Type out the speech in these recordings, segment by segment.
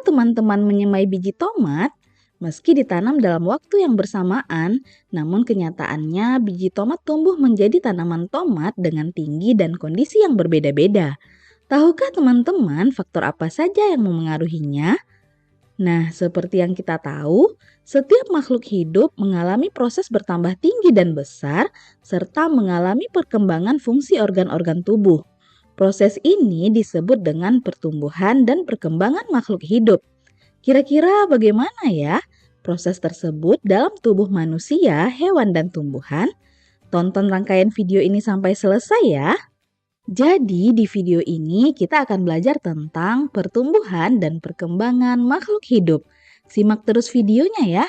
teman-teman menyemai biji tomat, meski ditanam dalam waktu yang bersamaan, namun kenyataannya biji tomat tumbuh menjadi tanaman tomat dengan tinggi dan kondisi yang berbeda-beda. Tahukah teman-teman faktor apa saja yang memengaruhinya? Nah, seperti yang kita tahu, setiap makhluk hidup mengalami proses bertambah tinggi dan besar, serta mengalami perkembangan fungsi organ-organ tubuh. Proses ini disebut dengan pertumbuhan dan perkembangan makhluk hidup. Kira-kira bagaimana ya proses tersebut dalam tubuh manusia, hewan, dan tumbuhan? Tonton rangkaian video ini sampai selesai ya. Jadi di video ini kita akan belajar tentang pertumbuhan dan perkembangan makhluk hidup. Simak terus videonya ya.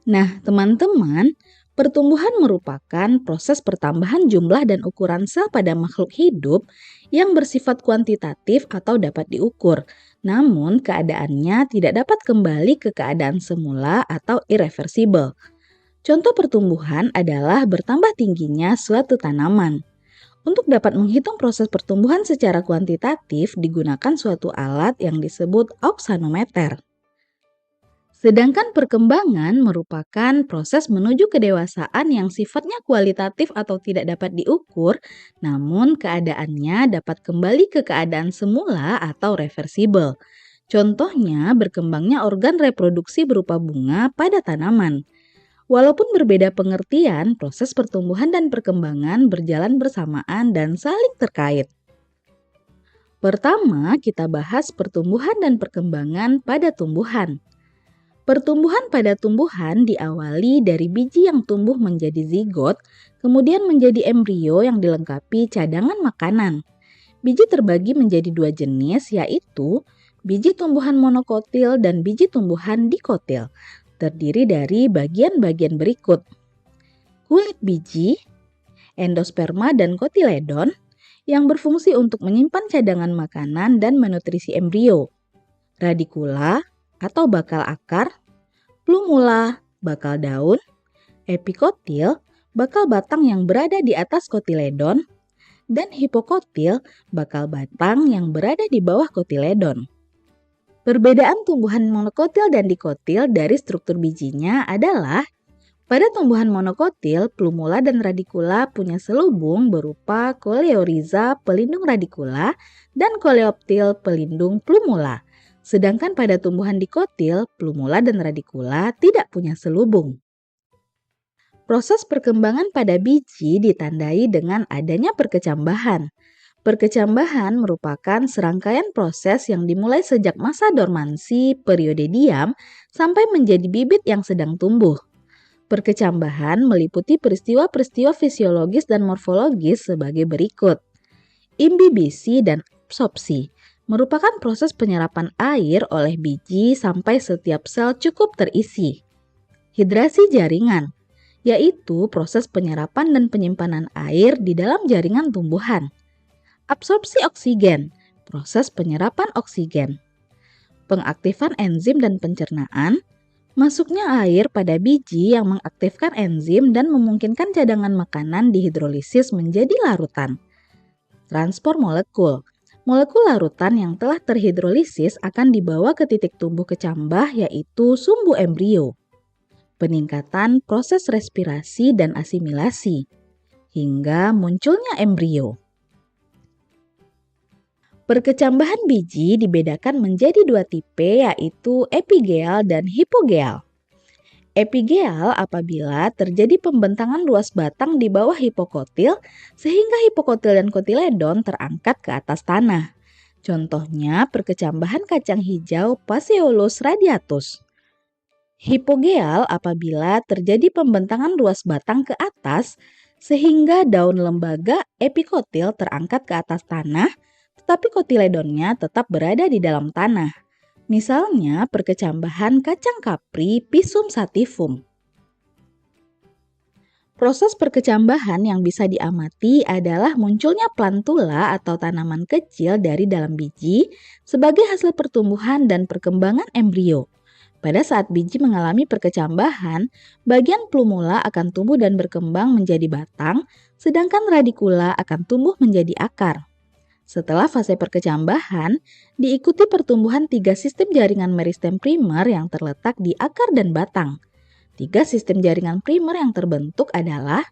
Nah, teman-teman, pertumbuhan merupakan proses pertambahan jumlah dan ukuran sel pada makhluk hidup yang bersifat kuantitatif atau dapat diukur. Namun, keadaannya tidak dapat kembali ke keadaan semula atau irreversible. Contoh pertumbuhan adalah bertambah tingginya suatu tanaman. Untuk dapat menghitung proses pertumbuhan secara kuantitatif digunakan suatu alat yang disebut auxanometer. Sedangkan perkembangan merupakan proses menuju kedewasaan yang sifatnya kualitatif atau tidak dapat diukur, namun keadaannya dapat kembali ke keadaan semula atau reversible. Contohnya berkembangnya organ reproduksi berupa bunga pada tanaman. Walaupun berbeda pengertian, proses pertumbuhan dan perkembangan berjalan bersamaan dan saling terkait. Pertama, kita bahas pertumbuhan dan perkembangan pada tumbuhan. Pertumbuhan pada tumbuhan diawali dari biji yang tumbuh menjadi zigot, kemudian menjadi embrio yang dilengkapi cadangan makanan. Biji terbagi menjadi dua jenis, yaitu biji tumbuhan monokotil dan biji tumbuhan dikotil, terdiri dari bagian-bagian berikut: kulit biji, endosperma dan kotiledon yang berfungsi untuk menyimpan cadangan makanan dan menutrisi embrio, radikula atau bakal akar, plumula, bakal daun, epikotil, bakal batang yang berada di atas kotiledon, dan hipokotil, bakal batang yang berada di bawah kotiledon. Perbedaan tumbuhan monokotil dan dikotil dari struktur bijinya adalah pada tumbuhan monokotil, plumula dan radikula punya selubung berupa koleoriza pelindung radikula dan koleoptil pelindung plumula. Sedangkan pada tumbuhan dikotil, plumula dan radikula tidak punya selubung. Proses perkembangan pada biji ditandai dengan adanya perkecambahan. Perkecambahan merupakan serangkaian proses yang dimulai sejak masa dormansi periode diam sampai menjadi bibit yang sedang tumbuh. Perkecambahan meliputi peristiwa-peristiwa fisiologis dan morfologis sebagai berikut. Imbibisi dan absorpsi merupakan proses penyerapan air oleh biji sampai setiap sel cukup terisi. Hidrasi jaringan, yaitu proses penyerapan dan penyimpanan air di dalam jaringan tumbuhan. Absorpsi oksigen, proses penyerapan oksigen. Pengaktifan enzim dan pencernaan, masuknya air pada biji yang mengaktifkan enzim dan memungkinkan cadangan makanan dihidrolisis menjadi larutan. Transport molekul, molekul larutan yang telah terhidrolisis akan dibawa ke titik tumbuh kecambah yaitu sumbu embrio. Peningkatan proses respirasi dan asimilasi, hingga munculnya embrio. Perkecambahan biji dibedakan menjadi dua tipe yaitu epigeal dan hipogeal. Epigeal apabila terjadi pembentangan luas batang di bawah hipokotil sehingga hipokotil dan kotiledon terangkat ke atas tanah. Contohnya perkecambahan kacang hijau Phaseolus radiatus. Hipogeal apabila terjadi pembentangan luas batang ke atas sehingga daun lembaga epikotil terangkat ke atas tanah, tetapi kotiledonnya tetap berada di dalam tanah. Misalnya perkecambahan kacang kapri Pisum sativum. Proses perkecambahan yang bisa diamati adalah munculnya plantula atau tanaman kecil dari dalam biji sebagai hasil pertumbuhan dan perkembangan embrio. Pada saat biji mengalami perkecambahan, bagian plumula akan tumbuh dan berkembang menjadi batang, sedangkan radikula akan tumbuh menjadi akar. Setelah fase perkecambahan, diikuti pertumbuhan 3 sistem jaringan meristem primer yang terletak di akar dan batang. 3 sistem jaringan primer yang terbentuk adalah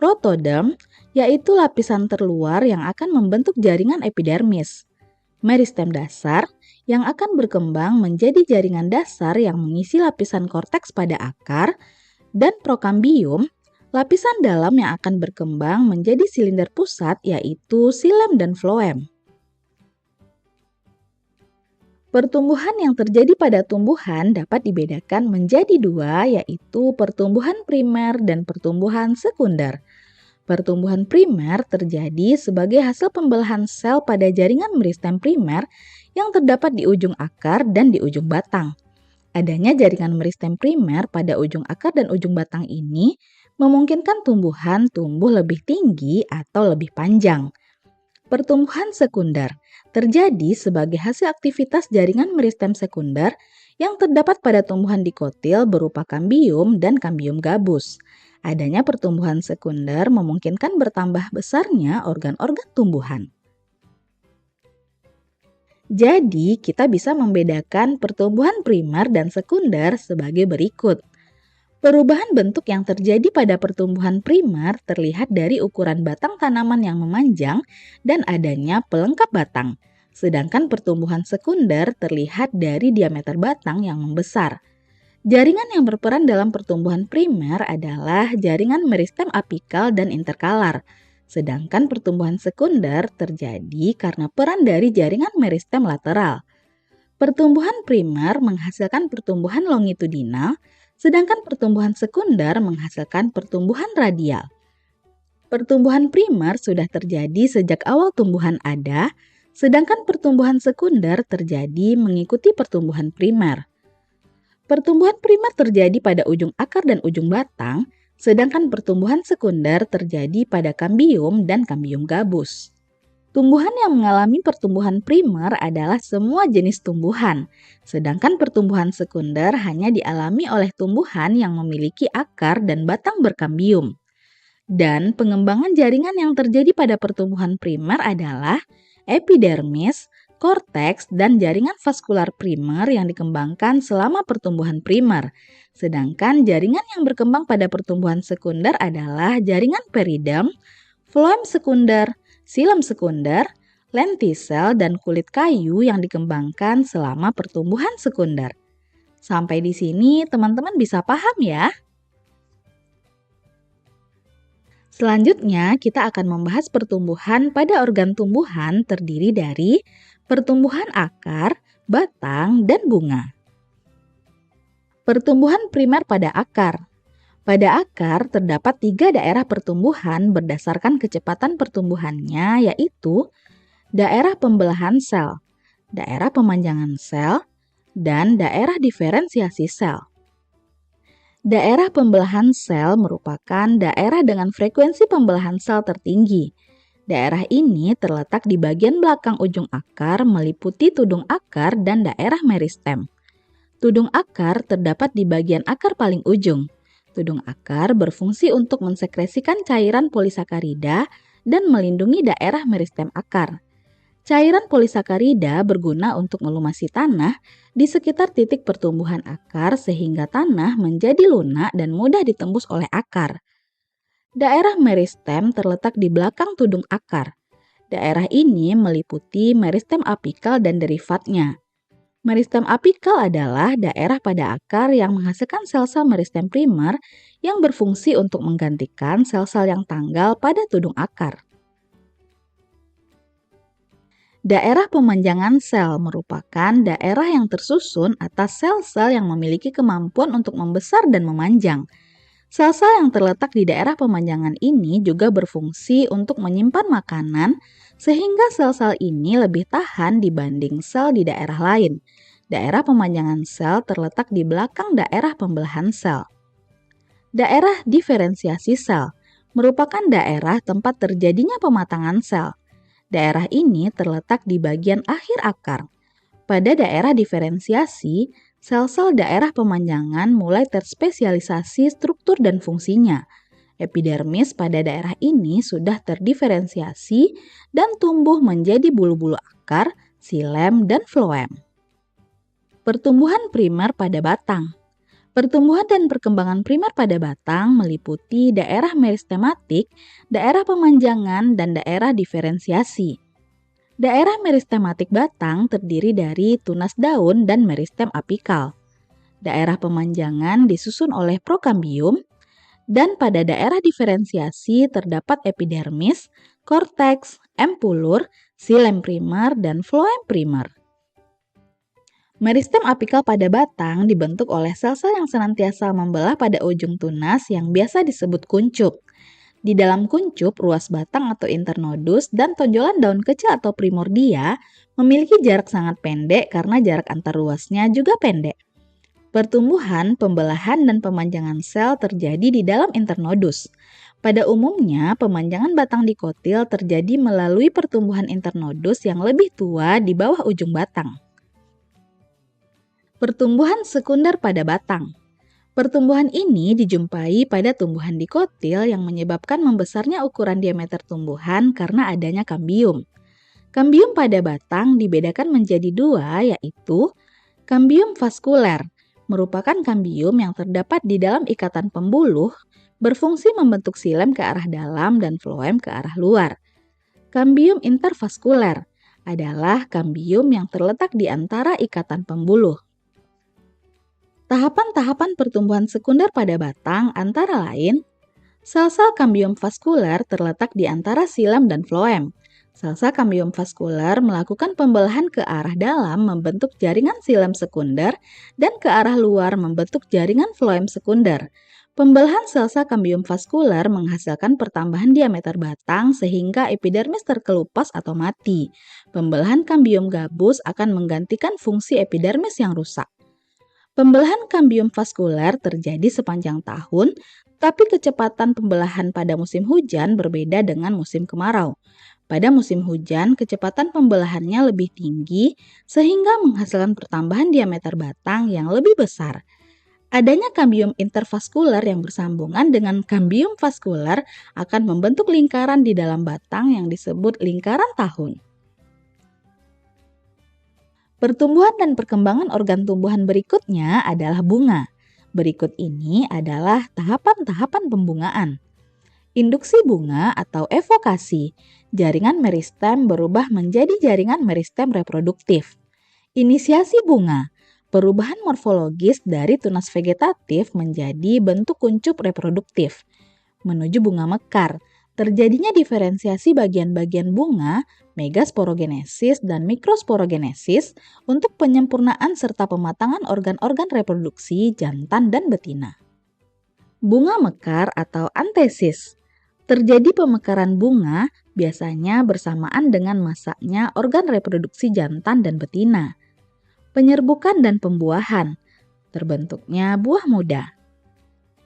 protoderm, yaitu lapisan terluar yang akan membentuk jaringan epidermis. Meristem dasar, yang akan berkembang menjadi jaringan dasar yang mengisi lapisan korteks pada akar, dan prokambium, lapisan dalam yang akan berkembang menjadi silinder pusat yaitu xilem dan floem. Pertumbuhan yang terjadi pada tumbuhan dapat dibedakan menjadi 2, yaitu pertumbuhan primer dan pertumbuhan sekunder. Pertumbuhan primer terjadi sebagai hasil pembelahan sel pada jaringan meristem primer yang terdapat di ujung akar dan di ujung batang. Adanya jaringan meristem primer pada ujung akar dan ujung batang ini memungkinkan tumbuhan tumbuh lebih tinggi atau lebih panjang. Pertumbuhan sekunder terjadi sebagai hasil aktivitas jaringan meristem sekunder yang terdapat pada tumbuhan dikotil berupa kambium dan kambium gabus. Adanya pertumbuhan sekunder memungkinkan bertambah besarnya organ-organ tumbuhan. Jadi, kita bisa membedakan pertumbuhan primer dan sekunder sebagai berikut. Perubahan bentuk yang terjadi pada pertumbuhan primer terlihat dari ukuran batang tanaman yang memanjang dan adanya pelengkap batang. Sedangkan pertumbuhan sekunder terlihat dari diameter batang yang membesar. Jaringan yang berperan dalam pertumbuhan primer adalah jaringan meristem apikal dan interkalar. Sedangkan pertumbuhan sekunder terjadi karena peran dari jaringan meristem lateral. Pertumbuhan primer menghasilkan pertumbuhan longitudinal, sedangkan pertumbuhan sekunder menghasilkan pertumbuhan radial. Pertumbuhan primer sudah terjadi sejak awal tumbuhan ada, sedangkan pertumbuhan sekunder terjadi mengikuti pertumbuhan primer. Pertumbuhan primer terjadi pada ujung akar dan ujung batang, sedangkan pertumbuhan sekunder terjadi pada kambium dan kambium gabus. Tumbuhan yang mengalami pertumbuhan primer adalah semua jenis tumbuhan, sedangkan pertumbuhan sekunder hanya dialami oleh tumbuhan yang memiliki akar dan batang berkambium. Dan pengembangan jaringan yang terjadi pada pertumbuhan primer adalah epidermis, korteks, dan jaringan vaskular primer yang dikembangkan selama pertumbuhan primer. Sedangkan jaringan yang berkembang pada pertumbuhan sekunder adalah jaringan periderm, floem sekunder, xilem sekunder, lentisel, dan kulit kayu yang dikembangkan selama pertumbuhan sekunder. Sampai di sini teman-teman bisa paham ya? Selanjutnya kita akan membahas pertumbuhan pada organ tumbuhan terdiri dari pertumbuhan akar, batang, dan bunga. Pertumbuhan primer pada akar. Pada akar terdapat 3 daerah pertumbuhan berdasarkan kecepatan pertumbuhannya, yaitu daerah pembelahan sel, daerah pemanjangan sel, dan daerah diferensiasi sel. Daerah pembelahan sel merupakan daerah dengan frekuensi pembelahan sel tertinggi. Daerah ini terletak di bagian belakang ujung akar meliputi tudung akar dan daerah meristem. Tudung akar terdapat di bagian akar paling ujung. Tudung akar berfungsi untuk mensekresikan cairan polisakarida dan melindungi daerah meristem akar. Cairan polisakarida berguna untuk melumasi tanah di sekitar titik pertumbuhan akar sehingga tanah menjadi lunak dan mudah ditembus oleh akar. Daerah meristem terletak di belakang tudung akar. Daerah ini meliputi meristem apikal dan derivatnya. Meristem apikal adalah daerah pada akar yang menghasilkan sel-sel meristem primer yang berfungsi untuk menggantikan sel-sel yang tanggal pada tudung akar. Daerah pemanjangan sel merupakan daerah yang tersusun atas sel-sel yang memiliki kemampuan untuk membesar dan memanjang. Sel-sel yang terletak di daerah pemanjangan ini juga berfungsi untuk menyimpan makanan sehingga sel-sel ini lebih tahan dibanding sel di daerah lain. Daerah pemanjangan sel terletak di belakang daerah pembelahan sel. Daerah diferensiasi sel merupakan daerah tempat terjadinya pematangan sel. Daerah ini terletak di bagian akhir akar. Pada daerah diferensiasi, sel-sel daerah pemanjangan mulai terspesialisasi struktur dan fungsinya. Epidermis pada daerah ini sudah terdiferensiasi dan tumbuh menjadi bulu-bulu akar, xilem, dan floem. Pertumbuhan primer pada batang. Pertumbuhan dan perkembangan primer pada batang meliputi daerah meristematik, daerah pemanjangan, dan daerah diferensiasi. Daerah meristematik batang terdiri dari tunas daun dan meristem apikal. Daerah pemanjangan disusun oleh prokambium, dan pada daerah diferensiasi terdapat epidermis, korteks, empulur, xilem primer, dan floem primer. Meristem apikal pada batang dibentuk oleh sel-sel yang senantiasa membelah pada ujung tunas yang biasa disebut kuncup. Di dalam kuncup, ruas batang atau internodus dan tonjolan daun kecil atau primordia memiliki jarak sangat pendek karena jarak antar ruasnya juga pendek. Pertumbuhan, pembelahan, dan pemanjangan sel terjadi di dalam internodus. Pada umumnya, pemanjangan batang dikotil terjadi melalui pertumbuhan internodus yang lebih tua di bawah ujung batang. Pertumbuhan sekunder pada batang. Pertumbuhan ini dijumpai pada tumbuhan dikotil yang menyebabkan membesarnya ukuran diameter tumbuhan karena adanya kambium. Kambium pada batang dibedakan menjadi dua, yaitu kambium vaskuler, merupakan kambium yang terdapat di dalam ikatan pembuluh, berfungsi membentuk xilem ke arah dalam dan floem ke arah luar. Kambium intervaskuler adalah kambium yang terletak di antara ikatan pembuluh. Tahapan-tahapan pertumbuhan sekunder pada batang antara lain, sel-sel kambium vaskuler terletak di antara xilem dan floem. Sel-sel kambium vaskuler melakukan pembelahan ke arah dalam membentuk jaringan xilem sekunder dan ke arah luar membentuk jaringan floem sekunder. Pembelahan sel-sel kambium vaskuler menghasilkan pertambahan diameter batang sehingga epidermis terkelupas atau mati. Pembelahan kambium gabus akan menggantikan fungsi epidermis yang rusak. Pembelahan kambium vaskuler terjadi sepanjang tahun, tapi kecepatan pembelahan pada musim hujan berbeda dengan musim kemarau. Pada musim hujan, kecepatan pembelahannya lebih tinggi sehingga menghasilkan pertambahan diameter batang yang lebih besar. Adanya kambium intervaskuler yang bersambungan dengan kambium vaskuler akan membentuk lingkaran di dalam batang yang disebut lingkaran tahun. Pertumbuhan dan perkembangan organ tumbuhan berikutnya adalah bunga. Berikut ini adalah tahapan-tahapan pembungaan. Induksi bunga atau evokasi. Jaringan meristem berubah menjadi jaringan meristem reproduktif. Inisiasi bunga. Perubahan morfologis dari tunas vegetatif menjadi bentuk kuncup reproduktif. Menuju bunga mekar. Terjadinya diferensiasi bagian-bagian bunga, megasporogenesis dan mikrosporogenesis untuk penyempurnaan serta pematangan organ-organ reproduksi jantan dan betina. Bunga mekar atau antesis. Terjadi pemekaran bunga biasanya bersamaan dengan masaknya organ reproduksi jantan dan betina. Penyerbukan dan pembuahan. Terbentuknya buah muda.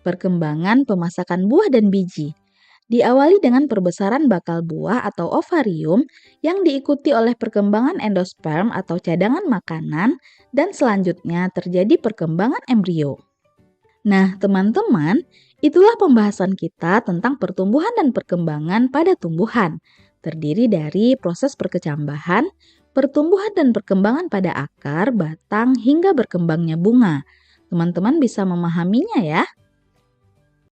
Perkembangan pemasakan buah dan biji. Diawali dengan perbesaran bakal buah atau ovarium yang diikuti oleh perkembangan endosperm atau cadangan makanan dan selanjutnya terjadi perkembangan embrio. Nah, teman-teman, itulah pembahasan kita tentang pertumbuhan dan perkembangan pada tumbuhan. Terdiri dari proses perkecambahan, pertumbuhan dan perkembangan pada akar, batang, hingga berkembangnya bunga. Teman-teman bisa memahaminya ya?